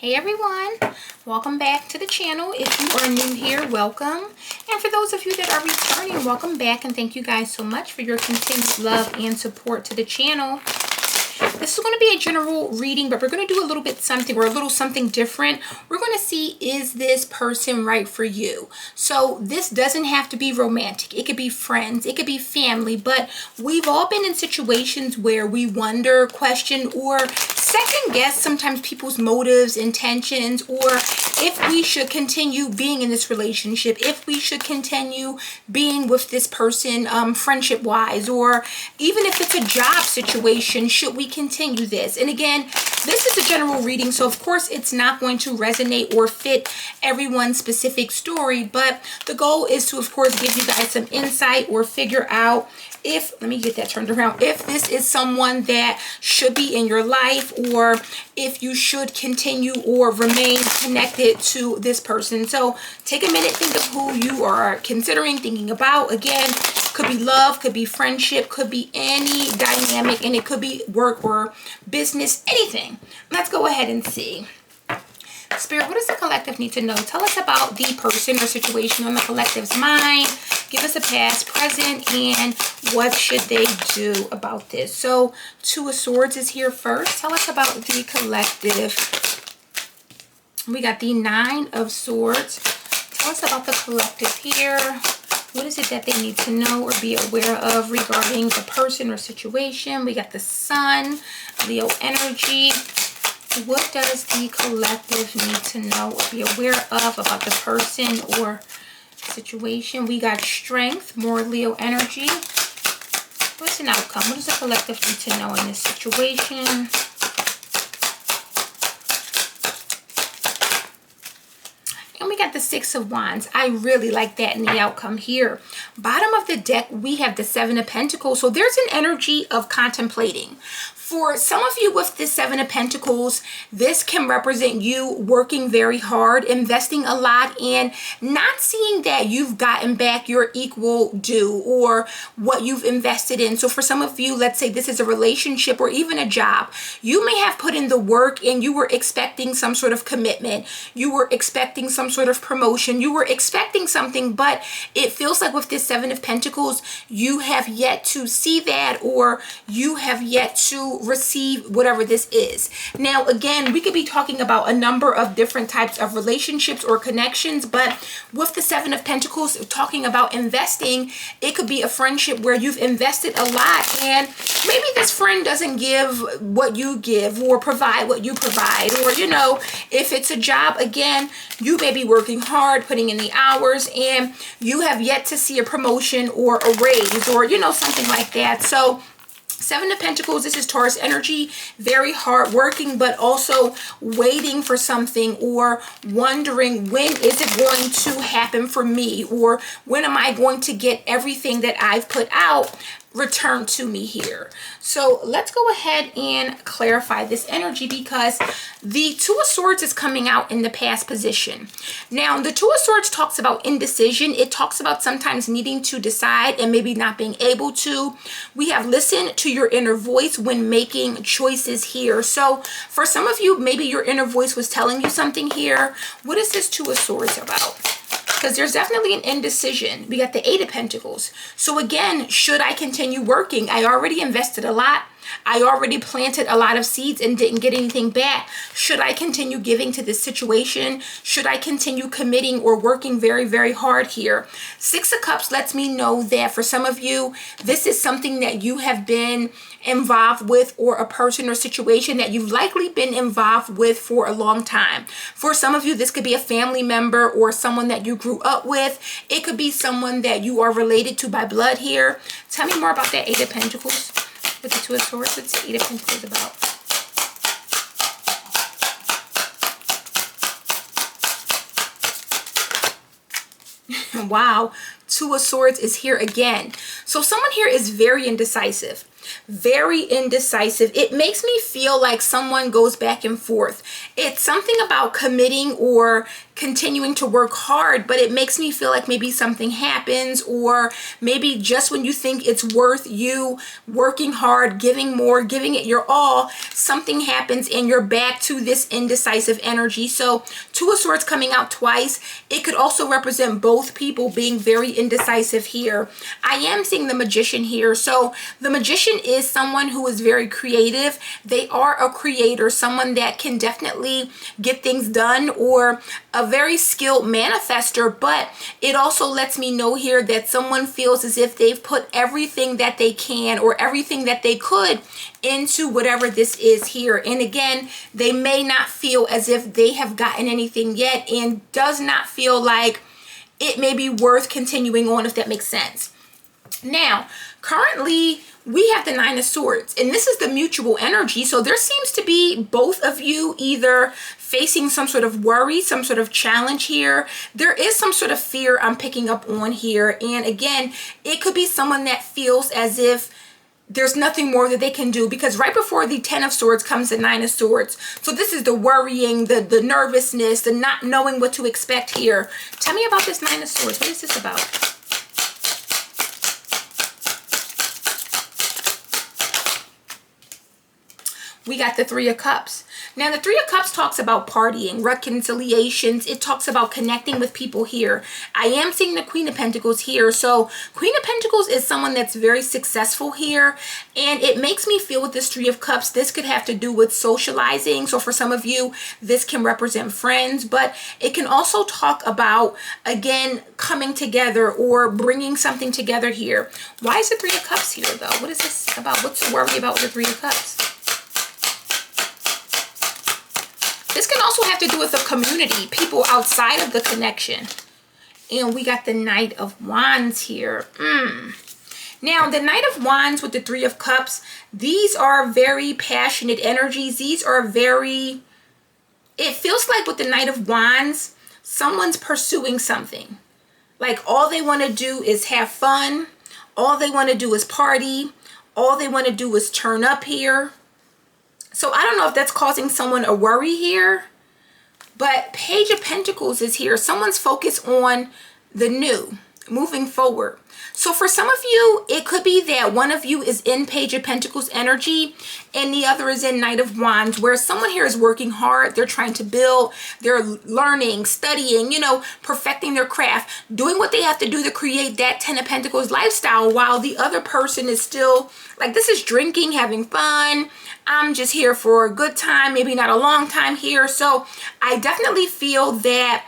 Hey everyone, welcome back to the channel. If you are new here, welcome. And for those of you that are returning, welcome back, and thank you guys so much for your continued love and support to the channel. This is going to be a general reading, but we're going to do a little bit something or a little something different. We're going to see, is this person right for you? So this doesn't have to be romantic. It could be friends, it could be family, but we've all been in situations where we wonder, question, or second guess sometimes people's motives, intentions, or if we should continue being in this relationship, if we should continue being with this person friendship wise, or even if it's a job situation, should we continue this? And again, this is a general reading, so of course it's not going to resonate or fit everyone's specific story, but the goal is to of course give you guys some insight or figure out if, let me get that turned around, if this is someone that should be in your life, or if you should continue or remain connected to this person. So take a minute, think of who you are considering, thinking about. Again, could be love, could be friendship, could be any dynamic, and it could be work or business, anything. Let's go ahead and see. Spirit, what does the collective need to know? Tell us about the person or situation on the collective's mind. Give us a past, present, and what should they do about this? So, Two of Swords is here first. Tell us about the collective. We got the Nine of Swords. Tell us about the collective here. What is it that they need to know or be aware of regarding the person or situation? We got the Sun, Leo energy. What does the collective need to know or be aware of about the person or situation? We got Strength, more Leo energy. What's an outcome? What does the collective need to know in this situation? And we got the Six of Wands. I really like that in the outcome here. Bottom of the deck, we have the Seven of Pentacles. So there's an energy of contemplating. For some of you with the Seven of Pentacles, this can represent you working very hard, investing a lot, and not seeing that you've gotten back your equal due or what you've invested in. So for some of you, let's say this is a relationship or even a job. You may have put in the work and you were expecting some sort of commitment. You were expecting some sort of promotion. You were expecting something, but it feels like with this Seven of Pentacles, you have yet to see that, or you have yet to receive whatever this is. Now again, we could be talking about a number of different types of relationships or connections, but with the Seven of Pentacles, talking about investing, it could be a friendship where you've invested a lot and maybe this friend doesn't give what you give or provide what you provide, or you know, if it's a job, again, you may be working hard, putting in the hours, and you have yet to see a promotion or a raise or you know, something like that. So Seven of Pentacles, this is Taurus energy, very hard working, but also waiting for something or wondering, when is it going to happen for me? Or when am I going to get everything that I've put out returned to me here? So let's go ahead and clarify this energy, because the Two of Swords is coming out in the past position. Now the Two of Swords talks about indecision. It talks about sometimes needing to decide and maybe not being able to. We have listened to your inner voice when making choices here. So for some of you, maybe your inner voice was telling you something here. What is this Two of Swords about? Because there's definitely an indecision. We got the Eight of Pentacles. So again, should I continue working? I already invested a lot. I already planted a lot of seeds and didn't get anything back. Should I continue giving to this situation? Should I continue committing or working very, very hard here? Six of Cups lets me know that for some of you, this is something that you have been involved with, or a person or situation that you've likely been involved with for a long time. For some of you, this could be a family member or someone that you grew up with. It could be someone that you are related to by blood here. Tell me more about that Eight of Pentacles. With the Two of Swords, what's the Eight of Pentacles about? Wow, Two of Swords is here again. So someone here is very indecisive. Very indecisive. It makes me feel like someone goes back and forth. It's something about committing or continuing to work hard, but it makes me feel like maybe something happens, or maybe just when you think it's worth you working hard, giving more, giving it your all, something happens and you're back to this indecisive energy. So Two of Swords coming out twice, it could also represent both people being very indecisive here. I am seeing the Magician here. So the Magician is someone who is very creative. They are a creator, someone that can definitely get things done, or a very skilled manifester. But it also lets me know here that someone feels as if they've put everything that they can or everything that they could into whatever this is here. And again, they may not feel as if they have gotten anything yet, and does not feel like it may be worth continuing on, if that makes sense. Now, currently, we have the Nine of Swords, and this is the mutual energy. So there seems to be both of you either facing some sort of worry, some sort of challenge here. There is some sort of fear I'm picking up on here. And again, it could be someone that feels as if there's nothing more that they can do, because right before the Ten of Swords comes the Nine of Swords. So this is the worrying, the nervousness, the not knowing what to expect here. Tell me about this Nine of Swords. What is this about? We got the Three of Cups. Now, the Three of Cups talks about partying, reconciliations. It talks about connecting with people here. I am seeing the Queen of Pentacles here. So Queen of Pentacles is someone that's very successful here. And it makes me feel with this Three of Cups, this could have to do with socializing. So for some of you, this can represent friends. But it can also talk about, again, coming together or bringing something together here. Why is the Three of Cups here, though? What is this about? What's the worry about with the Three of Cups? This can also have to do with the community, people outside of the connection. And we got the Knight of Wands here. Now, the Knight of Wands with the Three of Cups, these are very passionate energies. These are very, it feels like with the Knight of Wands, someone's pursuing something. Like all they want to do is have fun. All they want to do is party. All they want to do is turn up here. So I don't know if that's causing someone a worry here, but Page of Pentacles is here. Someone's focused on the new, moving forward. So for some of you, it could be that one of you is in Page of Pentacles energy and the other is in Knight of Wands, where someone here is working hard. They're trying to build, they're learning, studying, you know, perfecting their craft, doing what they have to do to create that Ten of Pentacles lifestyle, while the other person is still like, this is drinking, having fun. I'm just here for a good time, maybe not a long time here. So I definitely feel that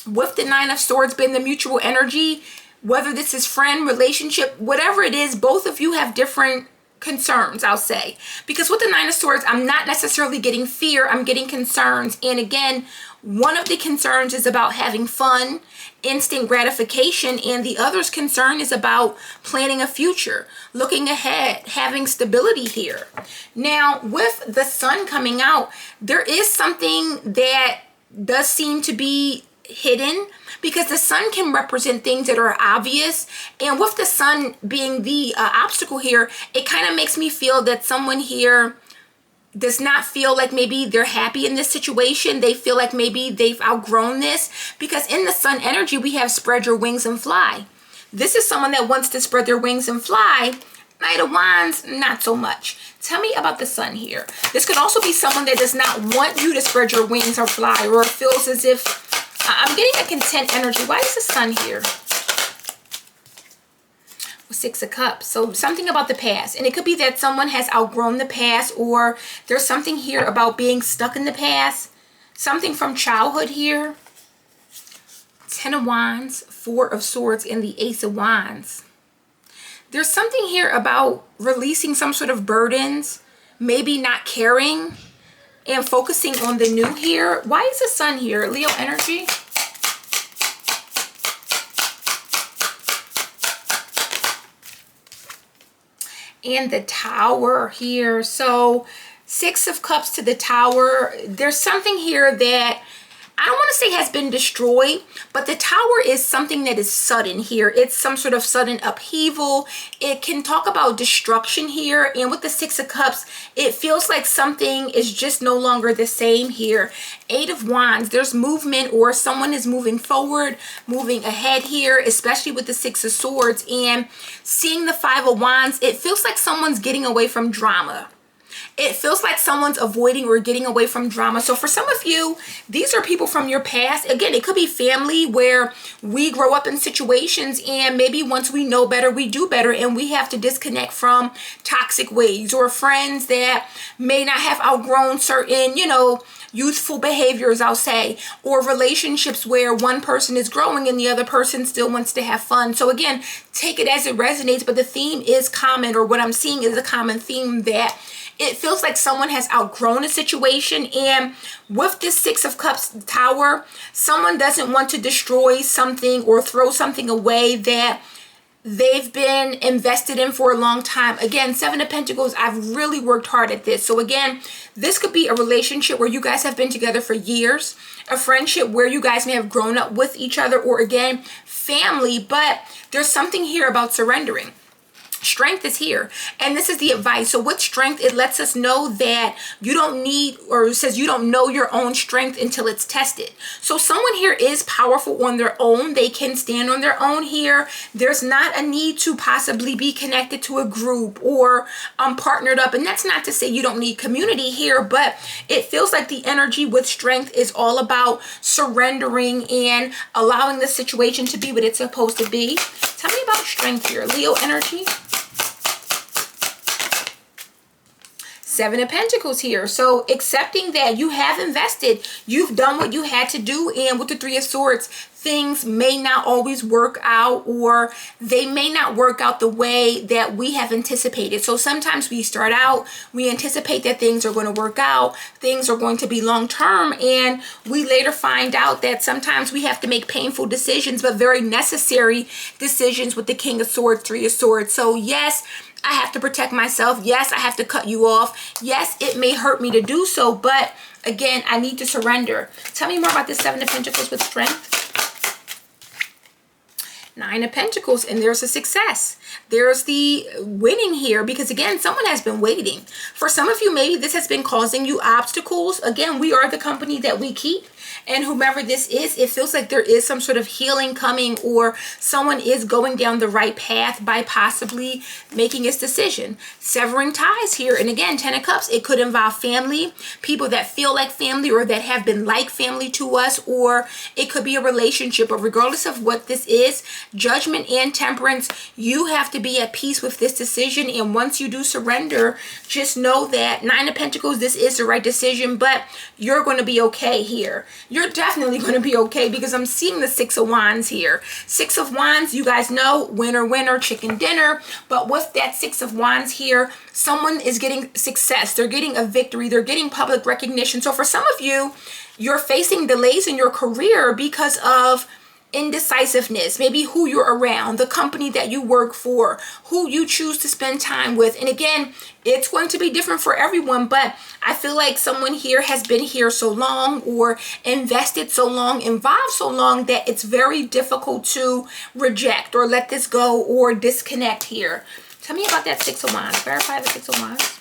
with the Nine of Swords being the mutual energy, whether this is friend, relationship, whatever it is, both of you have different concerns, I'll say. Because with the Nine of Swords, I'm not necessarily getting fear, I'm getting concerns. And again, one of the concerns is about having fun, instant gratification, and the other's concern is about planning a future, looking ahead, having stability here. Now, with the Sun coming out, there is something that does seem to be hidden, because the Sun can represent things that are obvious, and with the Sun being the obstacle here, it kind of makes me feel that someone here does not feel like maybe they're happy in this situation. They feel like maybe they've outgrown this, because in the Sun energy, we have spread your wings and fly. This is someone that wants to spread their wings and fly. Knight of Wands, not so much. Tell me about the Sun here. This could also be someone that does not want you to spread your wings or fly, or feels as if, I'm getting a content energy. Why is the Sun here? Six of Cups. So something about the past, and it could be that someone has outgrown the past, or there's something here about being stuck in the past, something from childhood here. Ten of Wands, Four of Swords, and the Ace of Wands. There's something here about releasing some sort of burdens, maybe not caring, and focusing on the new here. Why is the Sun here? Leo energy. And the Tower here. So Six of Cups to the Tower. There's something here that I don't want to say has been destroyed, but the Tower is something that is sudden here. It's some sort of sudden upheaval. It can talk about destruction here. And with the Six of Cups, it feels like something is just no longer the same here. Eight of Wands, there's movement, or someone is moving forward, moving ahead here, especially with the Six of Swords. And seeing the Five of Wands, it feels like someone's getting away from drama. It feels like someone's avoiding or getting away from drama. So for some of you, these are people from your past. Again, it could be family where we grow up in situations and maybe once we know better, we do better, and we have to disconnect from toxic ways, or friends that may not have outgrown certain, youthful behaviors, I'll say, or relationships where one person is growing and the other person still wants to have fun. So again, take it as it resonates, but the theme is common, or what I'm seeing is a common theme, that it feels like someone has outgrown a situation. And with this Six of Cups Tower, someone doesn't want to destroy something or throw something away that they've been invested in for a long time. Again, Seven of Pentacles, I've really worked hard at this. So again, this could be a relationship where you guys have been together for years, a friendship where you guys may have grown up with each other, or again, family, but there's something here about surrendering. Strength is here, and this is the advice. So with strength, it lets us know that you don't need, or it says you don't know your own strength until it's tested. So someone here is powerful on their own. They can stand on their own here. There's not a need to possibly be connected to a group or partnered up. And that's not to say you don't need community here, but it feels like the energy with strength is all about surrendering and allowing the situation to be what it's supposed to be. Tell me about strength here, Leo energy. Seven of Pentacles here. So accepting that you have invested, you've done what you had to do. And with the Three of Swords, things may not always work out, or they may not work out the way that we have anticipated. So sometimes we start out, we anticipate that things are going to work out, things are going to be long term, and we later find out that sometimes we have to make painful decisions, but very necessary decisions with the King of Swords, Three of Swords. So yes, I have to protect myself. Yes, I have to cut you off. Yes, it may hurt me to do so, but again, I need to surrender. Tell me more about this Seven of Pentacles with strength. Nine of Pentacles, and there's a success. There's the winning here, because again, someone has been waiting. For some of you, maybe this has been causing you obstacles. Again, we are the company that we keep. And whomever this is, it feels like there is some sort of healing coming, or someone is going down the right path by possibly making its decision. Severing ties here. And again, Ten of Cups, it could involve family, people that feel like family or that have been like family to us, or it could be a relationship. But regardless of what this is, Judgment and Temperance, you have to be at peace with this decision. And once you do surrender, just know that Nine of Pentacles, this is the right decision, but you're going to be okay here. You're definitely going to be okay, because I'm seeing the Six of Wands here. Six of Wands, you guys know, winner, winner, chicken dinner. But with that Six of Wands here, someone is getting success. They're getting a victory. They're getting public recognition. So for some of you, you're facing delays in your career because of indecisiveness, maybe who you're around, the company that you work for, who you choose to spend time with. And again, it's going to be different for everyone, but I feel like someone here has been here so long, or invested so long, involved so long, that it's very difficult to reject or let this go or disconnect here. Tell me about that Six of Wands. Verify the Six of Wands.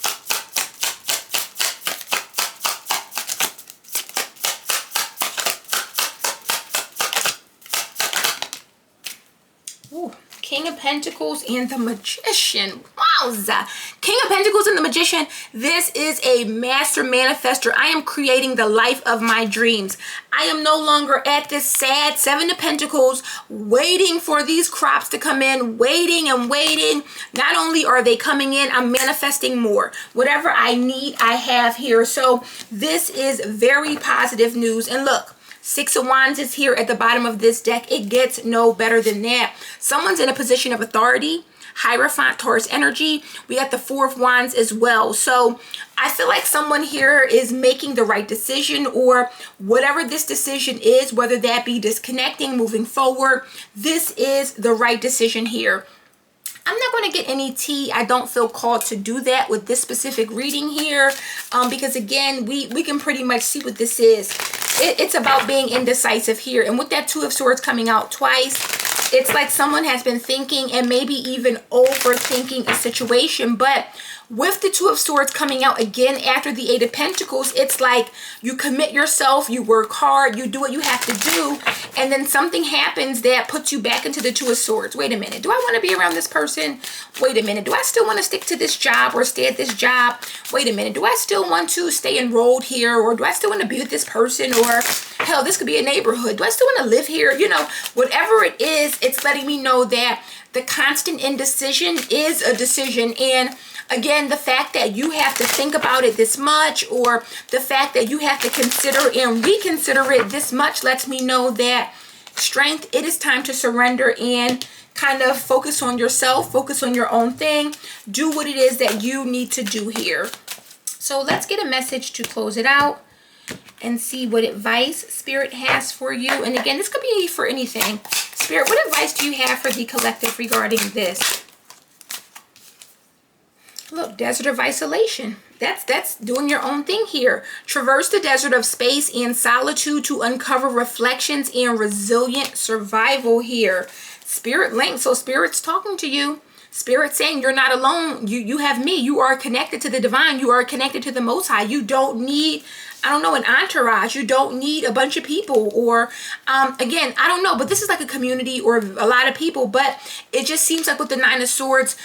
King of Pentacles and the Magician. Wowza. King of Pentacles and the Magician. This is a master manifester. I am creating the life of my dreams. I am no longer at this sad Seven of Pentacles waiting for these crops to come in, waiting and waiting. Not only are they coming in, I'm manifesting more. Whatever I need, I have here. So this is very positive news. And look, Six of Wands is here at the bottom of this deck. It gets no better than that. Someone's in a position of authority. Hierophant, Taurus energy. We got the Four of Wands as well. So I feel like someone here is making the right decision, or whatever this decision is, whether that be disconnecting, moving forward, this is the right decision here. I'm not going to get any tea. I don't feel called to do that with this specific reading here, because again, we can pretty much see what this is. it's about being indecisive here. And with that Two of Swords coming out twice, it's like someone has been thinking and maybe even overthinking a situation. But with the Two of Swords coming out again after the Eight of Pentacles, it's like you commit yourself, you work hard, you do what you have to do, and then something happens that puts you back into the Two of Swords. Wait a minute, do I want to be around this person? Wait a minute, do I still want to stick to this job or stay at this job? Wait a minute, do I still want to stay enrolled here, or do I still want to be with this person? Or hell, this could be a neighborhood. Do I still want to live here? You know, whatever it is, it's letting me know that the constant indecision is a decision. And again, the fact that you have to think about it this much, or the fact that you have to consider and reconsider it this much, lets me know that strength, it is time to surrender and kind of focus on yourself, focus on your own thing, do what it is that you need to do here. So let's get a message to close it out and see what advice Spirit has for you. And again, this could be for anything. Spirit, what advice do you have for the collective regarding this? Look, desert of isolation. That's doing your own thing here. Traverse the desert of space and solitude to uncover reflections and resilient survival here. Spirit link. So Spirit's talking to you. Spirit saying you're not alone. You have me. You are connected to the divine. You are connected to the Most High. You don't need, I don't know, an entourage. You don't need a bunch of people, or again, I don't know, but this is like a community or a lot of people. But it just seems like with the Nine of Swords,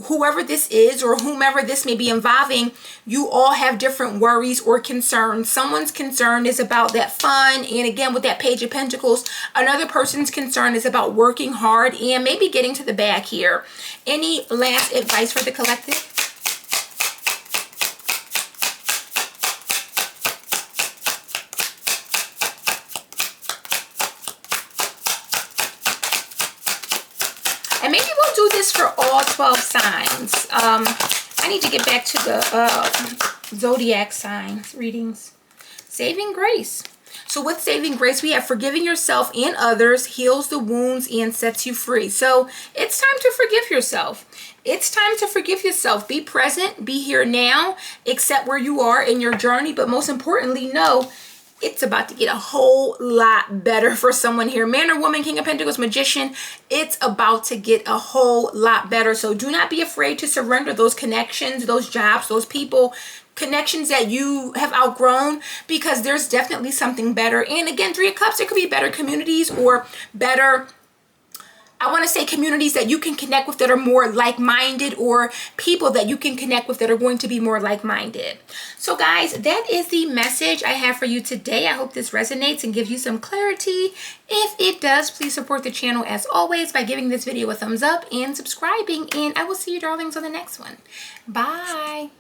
whoever this is or whomever this may be involving, you all have different worries or concerns. Someone's concern is about that fun, and again with that Page of Pentacles, another person's concern is about working hard and maybe getting to the bag here. Any last advice for the collective? And maybe we'll do this for all 12 signs. I need to get back to the zodiac signs readings. Saving grace. So with saving grace, we have forgiving yourself and others, heals the wounds, and sets you free. So it's time to forgive yourself. It's time to forgive yourself. Be present, be here now, accept where you are in your journey. But most importantly, know it's about to get a whole lot better for someone here. Man or woman, King of Pentacles, Magician, it's about to get a whole lot better. So do not be afraid to surrender those connections, those jobs, those people, connections that you have outgrown, because there's definitely something better. And again, Three of Cups, there could be better communities or better, I want to say, communities that you can connect with that are more like-minded, or people that you can connect with that are going to be more like-minded. So guys, that is the message I have for you today. I hope this resonates and gives you some clarity. If it does, please support the channel as always by giving this video a thumbs up and subscribing. And I will see you darlings on the next one. Bye.